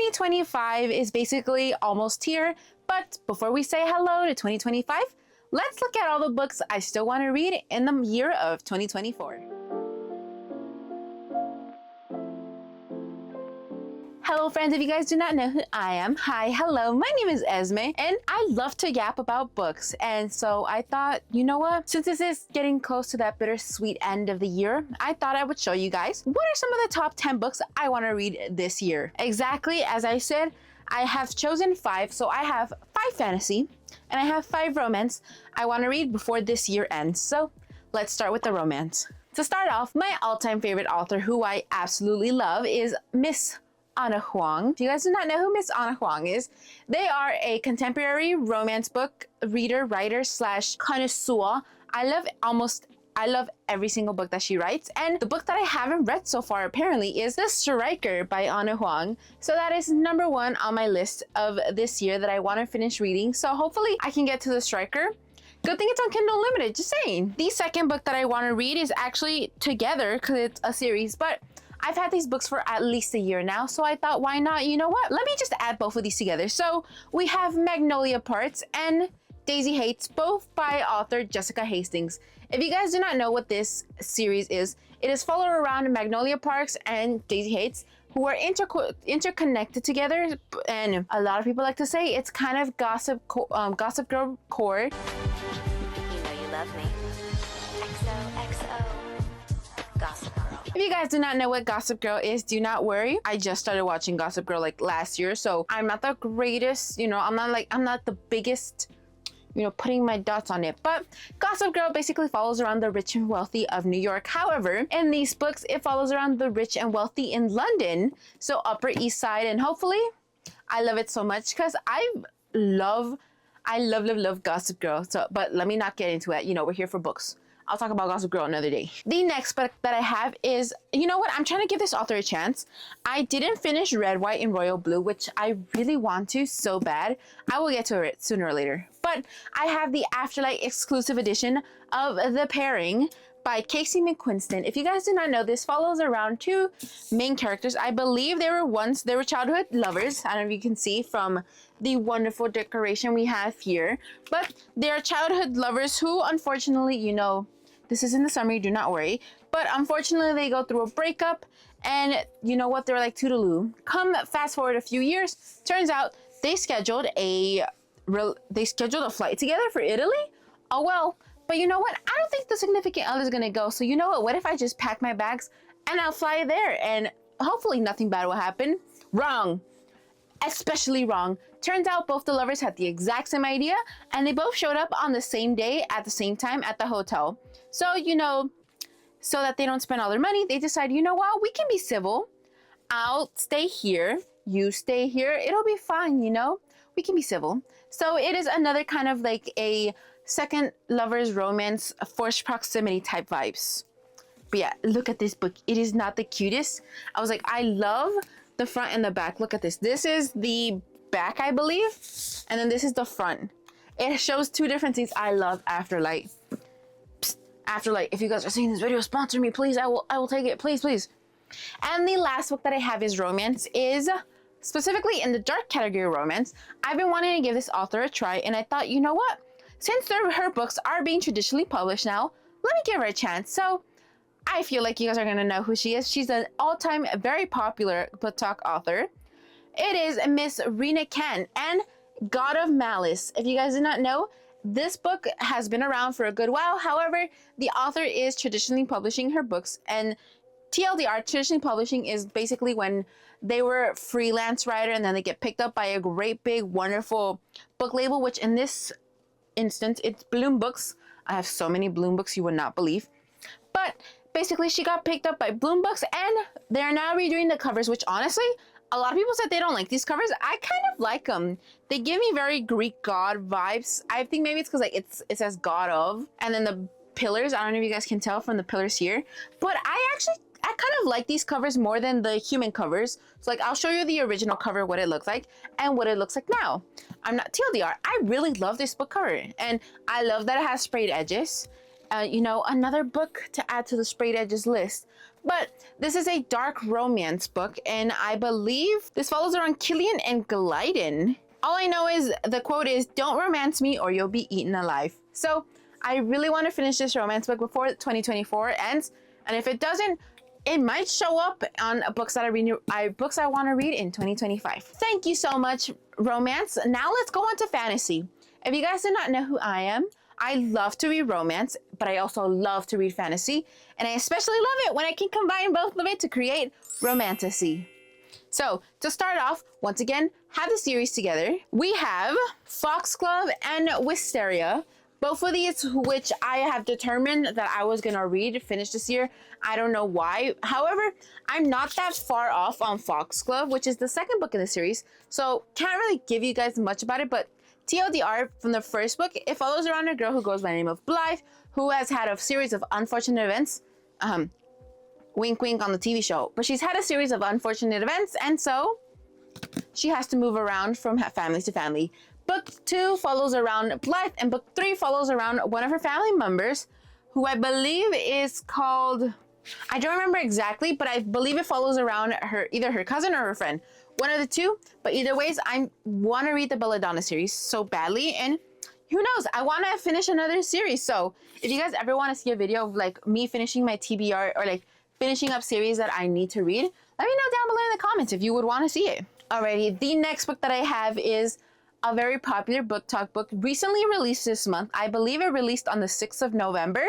2025 is basically almost here, but before we say hello to 2025, let's look at all the books I still want to read in the year of 2024. Hello friends, if you guys do not know who I am, hi, hello, my name is Esme, and I love to yap about books, and so I thought, you know what, since this is getting close to that bittersweet end of the year, I thought I would show you guys what are some of the top 10 books I want to read this year. Exactly, as I said, I have chosen 5, so I have 5 fantasy, and I have 5 romance I want to read before this year ends, so let's start with the romance. To start off, my all-time favorite author who I absolutely love is Miss Ana Huang. If you guys do not know who Miss Ana Huang is, they are a contemporary romance book reader, writer slash connoisseur. I love every single book that she writes, and the book that I haven't read so far apparently is The Striker by Ana Huang. So that is number 1 on my list of this year that I want to finish reading. So hopefully I can get to The Striker. Good thing it's on Kindle Unlimited, just saying. The second book that I want to read is actually together because it's a series, but I've had these books for at least a year now, so I thought, why not? You know what? Let me just add both of these together. So we have Magnolia Parks and Daisy Hates, both by author Jessica Hastings. If you guys do not know what this series is, it is followed around Magnolia Parks and Daisy Hates, who are interconnected together, and a lot of people like to say it's kind of Gossip Girl core. You know you love me. XOXO. Gossip Girl. If you guys do not know what Gossip Girl is, do not worry. I just started watching Gossip Girl like last year, so I'm not the greatest, you know, I'm not the biggest, you know, putting my dots on it. But Gossip Girl basically follows around the rich and wealthy of New York. However, in these books, it follows around the rich and wealthy in London, so Upper East Side, and hopefully, I love it so much because I love Gossip Girl. So, but let me not get into it. You know, we're here for books. I'll talk about Gossip Girl another day. The next book that I have is, you know what, I'm trying to give this author a chance. I didn't finish Red, White, and Royal Blue, which I really want to so bad. I will get to it sooner or later. But I have the Afterlight exclusive edition of The Pairing by Casey McQuiston. If you guys do not know, this follows around 2 main characters. I believe they were childhood lovers. I don't know if you can see from the wonderful decoration we have here. But they are childhood lovers who, unfortunately, you know, this is in the summary, do not worry. But unfortunately, they go through a breakup, and you know what? They're like toodaloo. Come fast forward a few years, turns out they scheduled a flight together for Italy. Oh well. But you know what? I don't think the significant other is gonna go. So you know what? What if I just pack my bags and I'll fly there, and hopefully nothing bad will happen? Wrong. Especially wrong. Turns out both the lovers had the exact same idea, and they both showed up on the same day at the same time at the hotel. So, you know, so that they don't spend all their money, they decide, you know what? We can be civil. I'll stay here. You stay here. It'll be fine, you know? We can be civil. So it is another kind of like a second lover's romance, forced proximity type vibes. But yeah, look at this book. It is not the cutest. I was like, I love the front and the back. Look at this. This is the back, I believe. And then this is the front. It shows 2 different things. I love Afterlight. Psst, Afterlight, if you guys are seeing this video, sponsor me, please. I will take it. Please, please. And the last book that I have is romance, is specifically in the dark category romance. I've been wanting to give this author a try, and I thought, you know what? Since her books are being traditionally published now, let me give her a chance. So I feel like you guys are gonna know who she is. She's an all-time very popular book talk author. It is Miss Rena Kent and God of Malice. If you guys do not know, this book has been around for a good while. However, the author is traditionally publishing her books, and TLDR, traditionally publishing, is basically when they were a freelance writer and then they get picked up by a great big wonderful book label, which in this instance it's Bloom Books. I have so many Bloom books you would not believe. But basically she got picked up by Bloom Books, and they're now redoing the covers, which honestly, a lot of people said they don't like these covers. I kind of like them. They give me very Greek god vibes. I think maybe it's because like it says God of, and then the pillars, I don't know if you guys can tell from the pillars here, but I kind of like these covers more than the human covers. So like, I'll show you the original cover, what it looked like and what it looks like now. I'm not TLDR. I really love this book cover, and I love that it has sprayed edges. You know, another book to add to the sprayed edges list. But this is a dark romance book, and I believe this follows around Killian and Glyden. All I know is the quote is, "Don't romance me or you'll be eaten alive." So I really want to finish this romance book before 2024 ends, and if it doesn't, it might show up on books that books I want to read in 2025. Thank you so much, romance. Now let's go on to fantasy. If you guys do not know who I am, I love to read romance, but I also love to read fantasy, and I especially love it when I can combine both of it to create romantasy. So to start off, once again, have the series together. We have Foxglove and Wisteria, both of these which I have determined that I was gonna finish this year. I don't know why. However, I'm not that far off on Foxglove, which is the second book in the series, so can't really give you guys much about it, but TLDR, from the first book, it follows around a girl who goes by the name of Blythe, who has had a series of unfortunate events. Wink wink on the TV show. But she's had a series of unfortunate events, and so she has to move around from family to family. Book 2 follows around Blythe, and book 3 follows around one of her family members, who I believe is called... I don't remember exactly, but I believe it follows around either her cousin or her friend. One of the two, but either ways, I want to read the Belladonna series so badly, and who knows, I want to finish another series. So if you guys ever want to see a video of like me finishing my TBR or like finishing up series that I need to read, let me know down below in the comments if you would want to see it. Alrighty, the next book that I have is a very popular book talk book recently released this month. I believe it released on the 6th of November.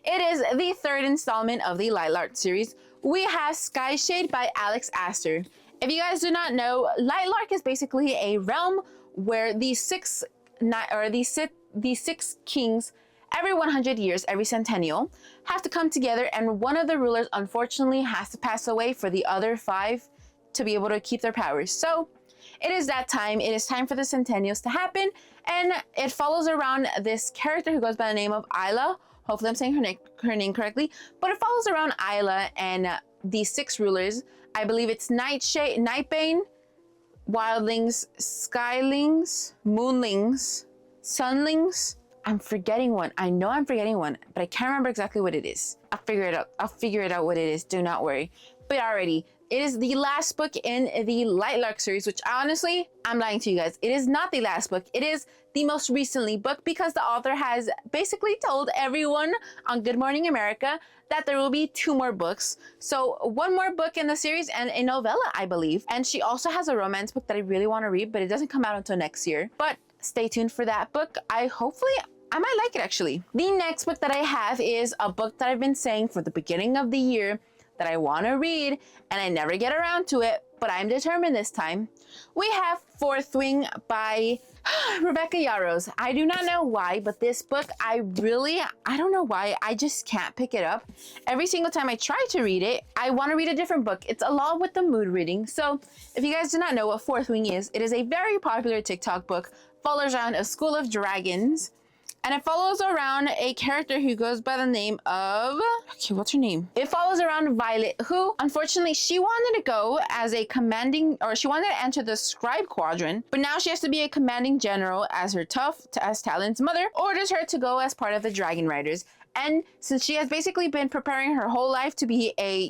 It is the third installment of the Lightlark series. We have Skyshade by Alex Astor. If you guys do not know, Lightlark is basically a realm where the six kings, every 100 years, every centennial, have to come together, and one of the rulers unfortunately has to pass away for the other 5 to be able to keep their powers. So it is that time. It is time for the centennials to happen, and it follows around this character who goes by the name of Isla. Hopefully I'm saying her name correctly, but it follows around Isla and the 6 rulers. I believe it's Nightbane, Wildlings, Skylings, Moonlings, Sunlings. I'm forgetting one. I know I'm forgetting one, but I can't remember exactly what it is. I'll figure it out. I'll figure it out what it is. Do not worry. But already, it is the last book in the Lightlark series, which honestly, I'm lying to you guys. It is not the last book. It is the most recently book, because the author has basically told everyone on Good Morning America that there will be 2 more books. So 1 more book in the series and a novella, I believe. And she also has a romance book that I really want to read, but it doesn't come out until next year. But stay tuned for that book. I might like it actually. The next book that I have is a book that I've been saying for the beginning of the year that I want to read, and I never get around to it, but I'm determined this time. We have Fourth Wing by Rebecca Yarros. I do not know why, but this book, I don't know why, I just can't pick it up. Every single time I try to read it, I want to read a different book. It's along with the mood reading. So if you guys do not know what Fourth Wing is, it is a very popular TikTok book, follows around a school of dragons. And it follows around a character who goes by the name of... Okay, what's her name? It follows around Violet, who, unfortunately, she wanted to go as a commanding... Or she wanted to enter the Scribe Quadrant, but now she has to be a commanding general, as her as Talon's mother orders her to go as part of the Dragon Riders. And since she has basically been preparing her whole life to be a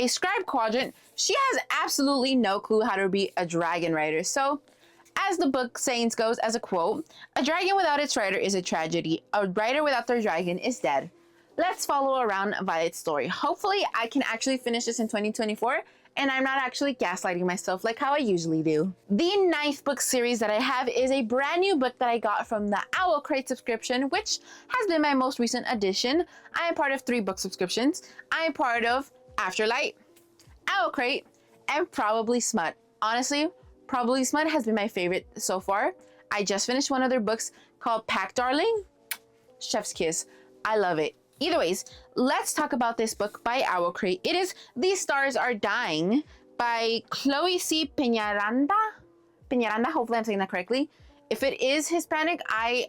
Scribe Quadrant, she has absolutely no clue how to be a Dragon Rider. So... as the book saying goes, as a quote, "A dragon without its rider is a tragedy. A rider without their dragon is dead." Let's follow around Violet's story. Hopefully, I can actually finish this in 2024, and I'm not actually gaslighting myself like how I usually do. The 9th book series that I have is a brand new book that I got from the Owl Crate subscription, which has been my most recent addition. I am part of 3 book subscriptions. I am part of Afterlight, Owl Crate, and Probably Smut. Honestly, Probably Smut has been my favorite so far. I just finished one of their books called Pack Darling. Chef's kiss. I love it. Either ways, let's talk about this book by Owl Crate. It is These Stars Are Dying by Chloe C. Peñaranda. Hopefully I'm saying that correctly. If it is Hispanic, I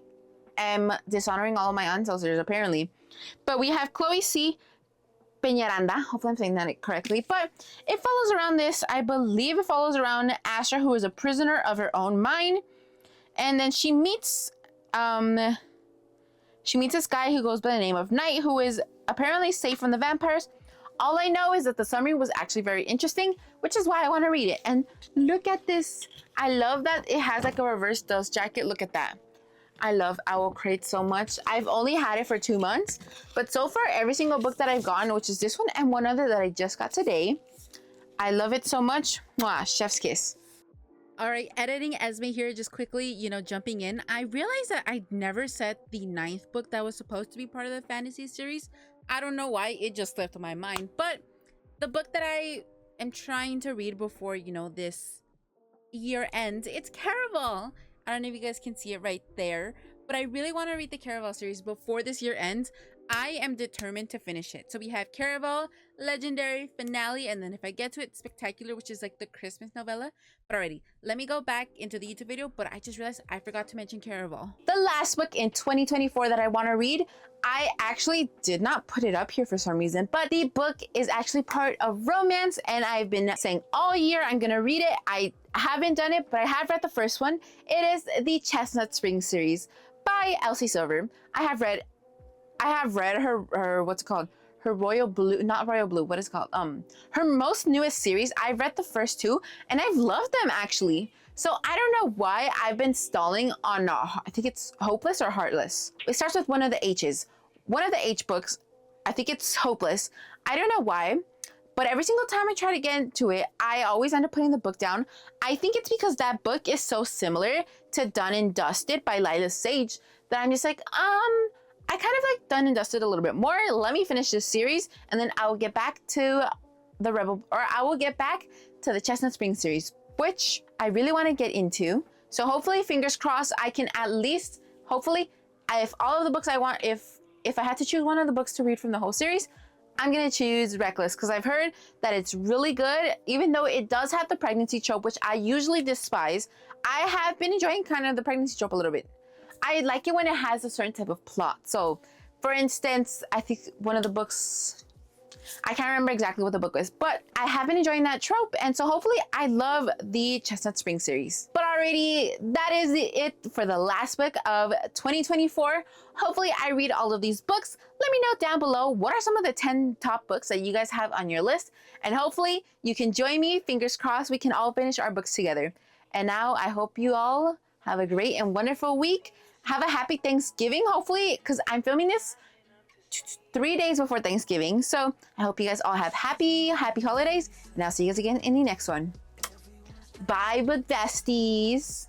am dishonoring all of my ancestors apparently. But we have Chloe C. Peñaranda, hopefully I'm saying that correctly, but it follows around this, I believe it follows around Astra, who is a prisoner of her own mind, and then she meets this guy who goes by the name of Knight, who is apparently safe from the vampires, All I know is that the summary was actually very interesting, which is why I want to read it. And look at this. I love that it has like a reverse dust jacket. Look at that. I love Owl Crate so much. I've only had it for 2 months, but so far every single book that I've gotten, which is this one and one other that I just got today, I love it so much. Mwah, chef's kiss. All right, editing Esme here, just quickly, jumping in. I realized that I never said the 9th book that was supposed to be part of the fantasy series. I don't know why, it just slipped my mind. But the book that I am trying to read before, this year ends, it's Caraval. I don't know if you guys can see it right there, but I really want to read the Caraval series before this year ends. I am determined to finish it. So we have Caraval, Legendary, Finale, and then if I get to it, Spectacular, which is like the Christmas novella. But alrighty, let me go back into the YouTube video, but I just realized I forgot to mention Caraval. The last book in 2024 that I want to read, I actually did not put it up here for some reason, but the book is actually part of romance, and I've been saying all year I'm gonna read it. I haven't done it, but I have read the first one. It is the Chestnut Spring series by Elsie Silver. I have read her what's it called? Her Royal Blue, not Royal Blue, what is it called? Her most newest series. I've read the first 2 and I've loved them actually. So I don't know why I've been stalling on, I think it's Hopeless or Heartless. It starts with one of the H's. One of the H books, I think it's Hopeless. I don't know why, but every single time I try to get into it, I always end up putting the book down. I think it's because that book is so similar to Done and Dusted by Lila Sage that I'm just like, I kind of like Done and Dusted a little bit more. Let me finish this series and then I will get back to the Chestnut Spring series, which I really want to get into. So hopefully, fingers crossed, I can at least, hopefully, if all of the books I want, if I had to choose one of the books to read from the whole series, I'm gonna choose Reckless because I've heard that it's really good, even though it does have the pregnancy trope, which I usually despise. I have been enjoying kind of the pregnancy trope a little bit. I like it when it has a certain type of plot. So, for instance, I think one of the books, I can't remember exactly what the book was, but I have been enjoying that trope, and so hopefully I love the Chestnut Spring series. But already, that is it for the last book of 2024. Hopefully I read all of these books. Let me know down below what are some of the 10 top books that you guys have on your list, and hopefully you can join me. Fingers crossed we can all finish our books together. And now I hope you all have a great and wonderful week. Have a happy Thanksgiving, hopefully, because I'm filming this 3 days before Thanksgiving. So I hope you guys all have happy holidays, and I'll see you guys again in the next one. Bye, book besties.